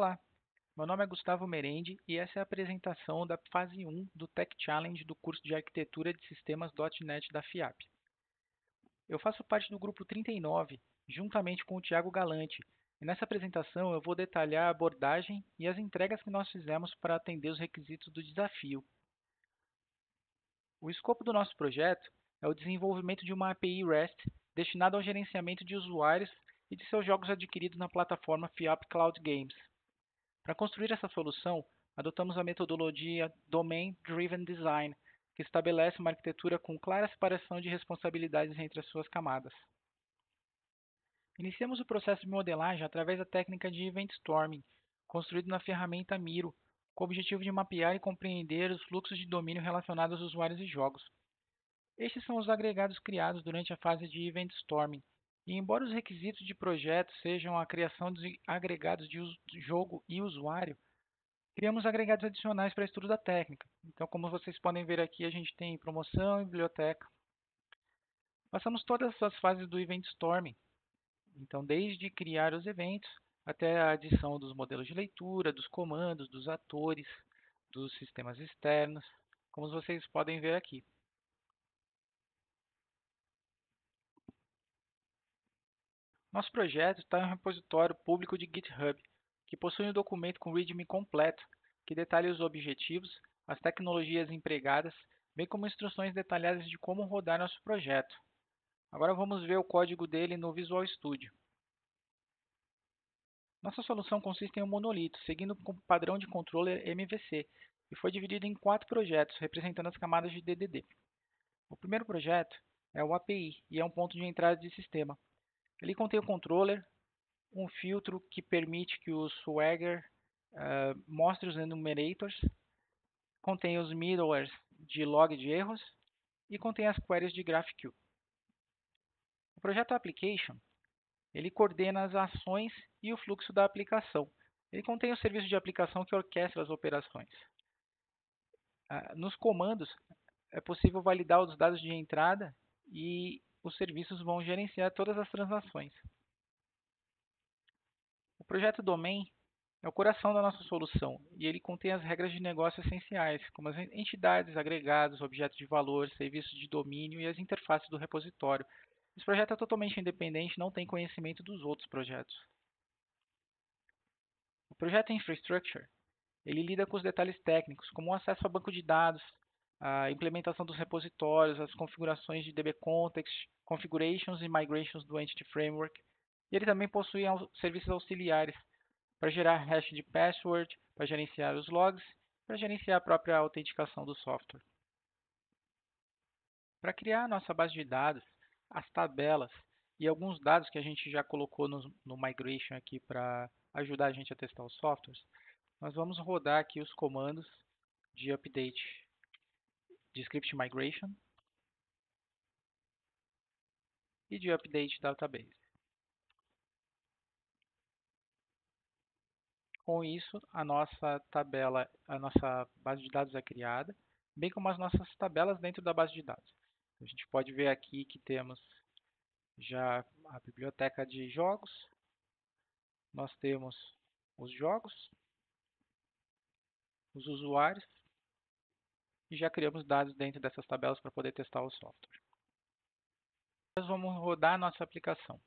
Olá, meu nome é Gustavo Merendi e essa é a apresentação da fase 1 do Tech Challenge do curso de Arquitetura de Sistemas .NET da FIAP. Eu faço parte do grupo 39, juntamente com o Tiago Galante, e nessa apresentação eu vou detalhar a abordagem e as entregas que nós fizemos para atender os requisitos do desafio. O escopo do nosso projeto é o desenvolvimento de uma API REST destinada ao gerenciamento de usuários e de seus jogos adquiridos na plataforma FIAP Cloud Games. Para construir essa solução, adotamos a metodologia Domain Driven Design, que estabelece uma arquitetura com clara separação de responsabilidades entre as suas camadas. Iniciamos o processo de modelagem através da técnica de Event Storming, construído na ferramenta Miro, com o objetivo de mapear e compreender os fluxos de domínio relacionados aos usuários e jogos. Estes são os agregados criados durante a fase de Event Storming, e embora os requisitos de projeto sejam a criação de agregados de jogo e usuário, criamos agregados adicionais para estudo da técnica. Então, como vocês podem ver aqui, a gente tem promoção e biblioteca. Passamos todas as fases do Event Storming. Então, desde criar os eventos até a adição dos modelos de leitura, dos comandos, dos atores, dos sistemas externos, como vocês podem ver aqui. Nosso projeto está em um repositório público de GitHub, que possui um documento com README completo, que detalha os objetivos, as tecnologias empregadas, bem como instruções detalhadas de como rodar nosso projeto. Agora vamos ver o código dele no Visual Studio. Nossa solução consiste em um monolito, seguindo o padrão de controller MVC, e foi dividido em 4 projetos, representando as camadas de DDD. O primeiro projeto é o API, e é um ponto de entrada de sistema. Ele contém o controller, um filtro que permite que o Swagger mostre os enumerators, contém os middlewares de log de erros e contém as queries de GraphQL. O projeto Application, ele coordena as ações e o fluxo da aplicação. Ele contém o serviço de aplicação que orquestra as operações. Nos comandos, é possível validar os dados de entrada e os serviços vão gerenciar todas as transações. O projeto Domain é o coração da nossa solução e ele contém as regras de negócio essenciais, como as entidades, agregados, objetos de valor, serviços de domínio e as interfaces do repositório. Esse projeto é totalmente independente, não tem conhecimento dos outros projetos. O projeto Infrastructure, ele lida com os detalhes técnicos, como o acesso ao banco de dados, a implementação dos repositórios, as configurações de DB Context, configurations e migrations do Entity Framework. E ele também possui serviços auxiliares, para gerar hash de password, para gerenciar os logs, para gerenciar a própria autenticação do software. Para criar a nossa base de dados, as tabelas e alguns dados que a gente já colocou no Migration aqui para ajudar a gente a testar os softwares, nós vamos rodar aqui os comandos de update de script migration e de update database. Com isso, a nossa tabela, a nossa base de dados é criada, bem como as nossas tabelas dentro da base de dados. A gente pode ver aqui que temos já a biblioteca de jogos, nós temos os jogos, os usuários e já criamos dados dentro dessas tabelas para poder testar o software. Nós vamos rodar a nossa aplicação.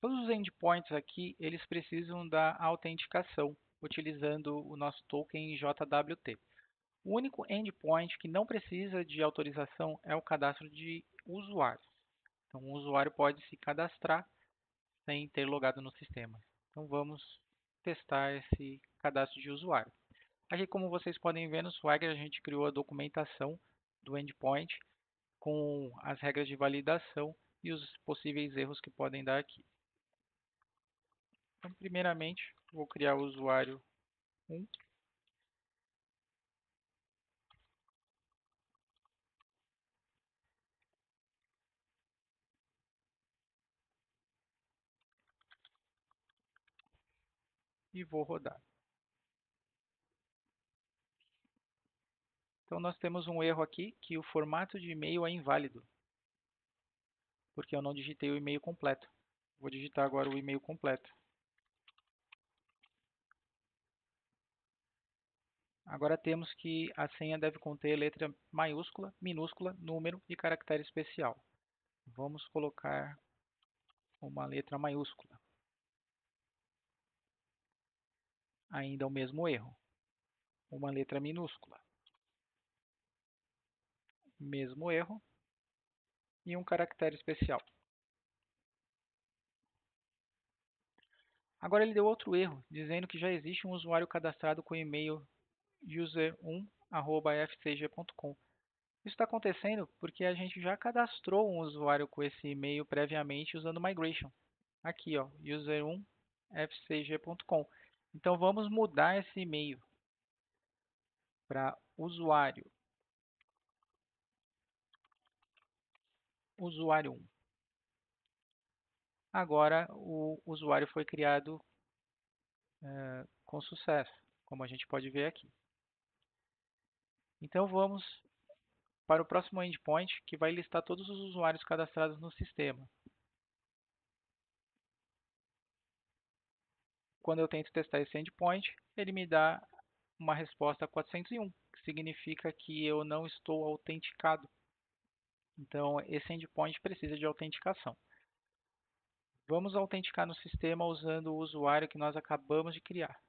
Todos os endpoints aqui, eles precisam da autenticação, utilizando o nosso token JWT. O único endpoint que não precisa de autorização é o cadastro de usuários. Então, o usuário pode se cadastrar sem ter logado no sistema. Então, vamos testar esse cadastro de usuário. Aqui, como vocês podem ver no Swagger, a gente criou a documentação do endpoint com as regras de validação e os possíveis erros que podem dar aqui. Então, primeiramente, vou criar o usuário 1. E vou rodar. Então nós temos um erro aqui que o formato de e-mail é inválido, porque eu não digitei o e-mail completo. Vou digitar agora o e-mail completo. Agora temos que a senha deve conter letra maiúscula, minúscula, número e caractere especial. Vamos colocar uma letra maiúscula. Ainda o mesmo erro. Uma letra minúscula. Mesmo erro. E um caractere especial. Agora ele deu outro erro, dizendo que já existe um usuário cadastrado com o e-mail user1@fcg.com. Isso está acontecendo porque a gente já cadastrou um usuário com esse e-mail previamente usando Migration. Aqui, ó, user1fcg.com. Então vamos mudar esse e-mail para usuário 1. Agora o usuário foi criado com sucesso, como a gente pode ver aqui. Então vamos para o próximo endpoint, que vai listar todos os usuários cadastrados no sistema. Quando eu tento testar esse endpoint, ele me dá uma resposta 401, que significa que eu não estou autenticado. Então, esse endpoint precisa de autenticação. Vamos autenticar no sistema usando o usuário que nós acabamos de criar.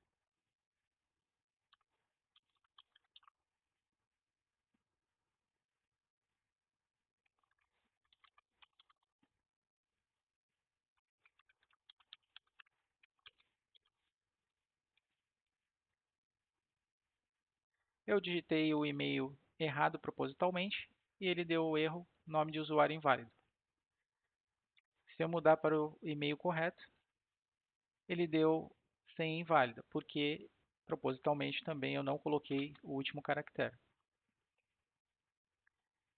Eu digitei o e-mail errado propositalmente e ele deu o erro nome de usuário inválido. Se eu mudar para o e-mail correto, ele deu senha inválida, porque propositalmente também eu não coloquei o último caractere.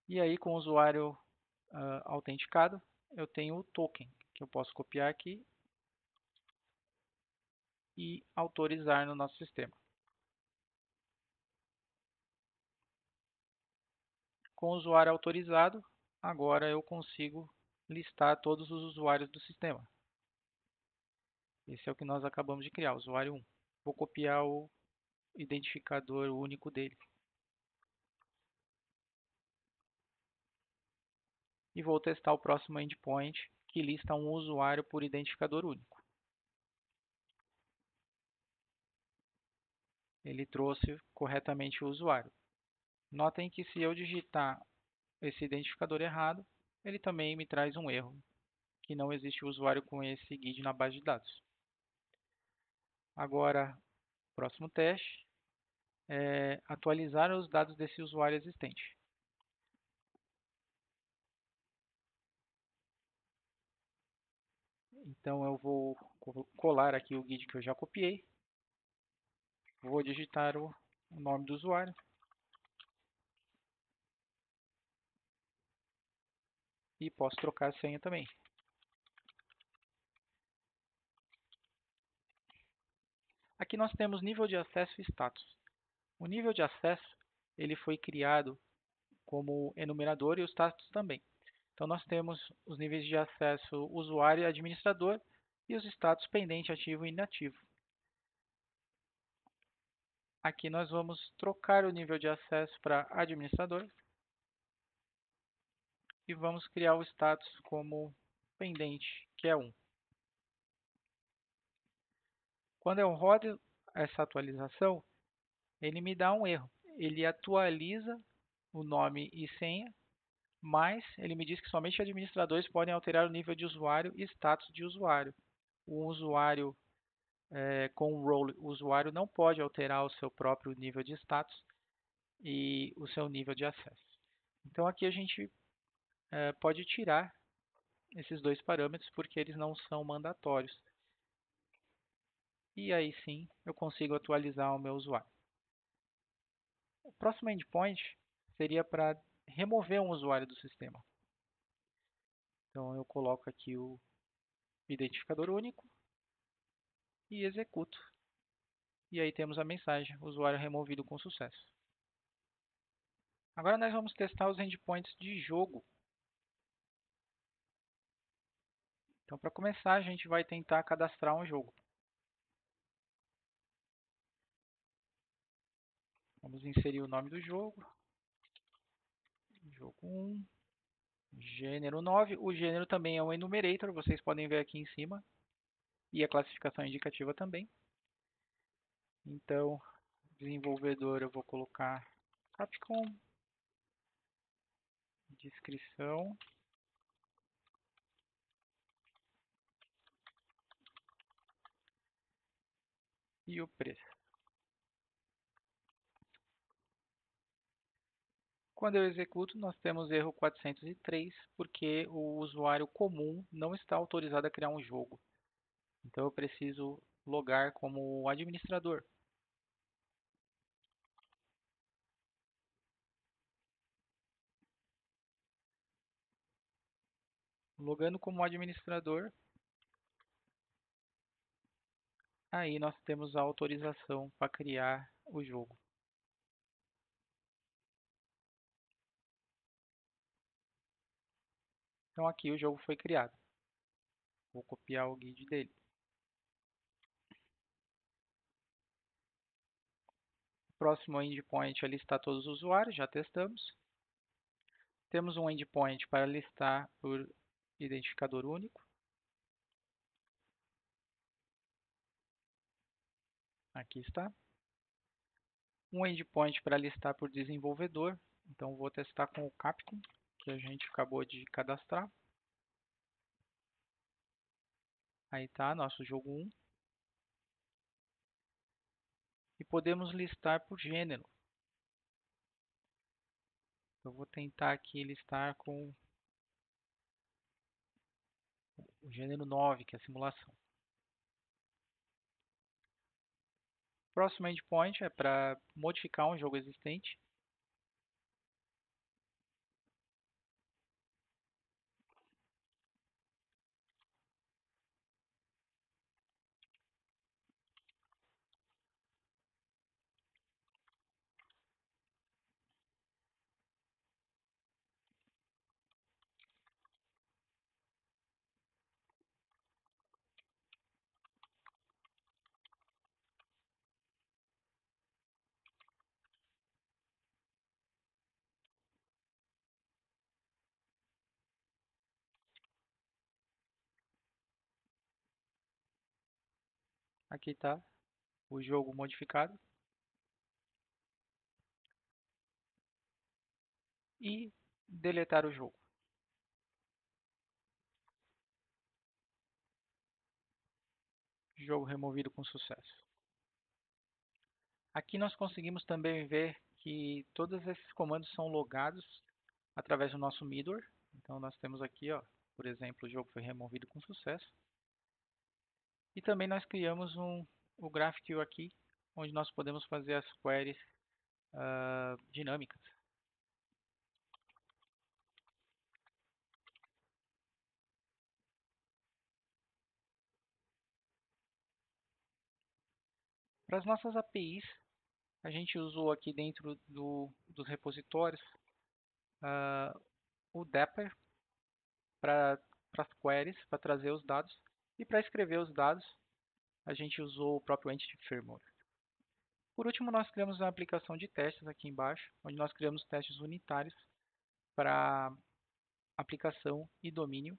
E aí, com o usuário autenticado, eu tenho o token, que eu posso copiar aqui e autorizar no nosso sistema. Com o usuário autorizado, agora eu consigo listar todos os usuários do sistema. Esse é o que nós acabamos de criar, usuário 1. Vou copiar o identificador único dele. E vou testar o próximo endpoint, que lista um usuário por identificador único. Ele trouxe corretamente o usuário. Notem que se eu digitar esse identificador errado, ele também me traz um erro, que não existe usuário com esse guide na base de dados. Agora, próximo teste é atualizar os dados desse usuário existente. Então eu vou colar aqui o guide que eu já copiei, vou digitar o nome do usuário e posso trocar a senha também. Aqui nós temos nível de acesso e status. O nível de acesso ele foi criado como enumerador e o status também. Então nós temos os níveis de acesso usuário e administrador e os status pendente, ativo e inativo. Aqui nós vamos trocar o nível de acesso para administrador e vamos criar o status como pendente, que é 1. Quando eu rodo essa atualização, ele me dá um erro. Ele atualiza o nome e senha, mas ele me diz que somente administradores podem alterar o nível de usuário e status de usuário. O usuário com o role usuário não pode alterar o seu próprio nível de status e o seu nível de acesso. Então aqui a gente pode tirar esses dois parâmetros porque eles não são mandatórios. E aí sim eu consigo atualizar o meu usuário. O próximo endpoint seria para remover um usuário do sistema. Então eu coloco aqui o identificador único e executo. E aí temos a mensagem, usuário removido com sucesso. Agora nós vamos testar os endpoints de jogo. Então, para começar, a gente vai tentar cadastrar um jogo. Vamos inserir o nome do jogo, jogo 1, gênero 9. O gênero também é um enumerator, vocês podem ver aqui em cima, e a classificação indicativa também. Então, desenvolvedor eu vou colocar Capcom, descrição e o preço. Quando eu executo, nós temos erro 403, porque o usuário comum não está autorizado a criar um jogo. Então eu preciso logar como administrador. Logando como administrador, aí nós temos a autorização para criar o jogo. Então aqui o jogo foi criado. Vou copiar o guide dele. Próximo endpoint é listar todos os usuários, já testamos. Temos um endpoint para listar por identificador único. Aqui está. Um endpoint para listar por desenvolvedor. Então vou testar com o Capcom, que a gente acabou de cadastrar. Aí está nosso jogo 1. E podemos listar por gênero. Eu vou tentar aqui listar com o gênero 9, que é a simulação. Próximo endpoint é para modificar um jogo existente. Aqui está o jogo modificado. E deletar o jogo. Jogo removido com sucesso. Aqui nós conseguimos também ver que todos esses comandos são logados através do nosso middleware. Então nós temos aqui, ó, por exemplo, o jogo foi removido com sucesso. E também nós criamos o GraphQL aqui, onde nós podemos fazer as queries dinâmicas. Para as nossas APIs, a gente usou aqui dentro dos repositórios o Dapper para as queries, para trazer os dados. E para escrever os dados, a gente usou o próprio Entity Framework. Por último, nós criamos uma aplicação de testes aqui embaixo, onde nós criamos testes unitários para aplicação e domínio.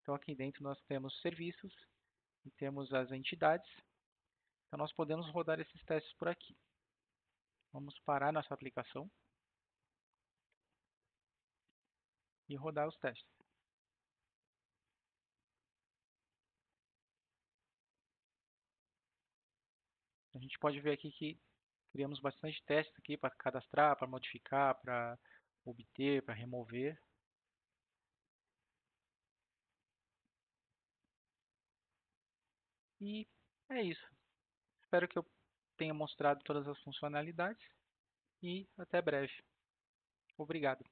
Então aqui dentro nós temos serviços e temos as entidades. Então nós podemos rodar esses testes por aqui. Vamos parar nossa aplicação e rodar os testes. A gente pode ver aqui que criamos bastante testes aqui para cadastrar, para modificar, para obter, para remover. E é isso. Espero que eu tenha mostrado todas as funcionalidades e até breve. Obrigado.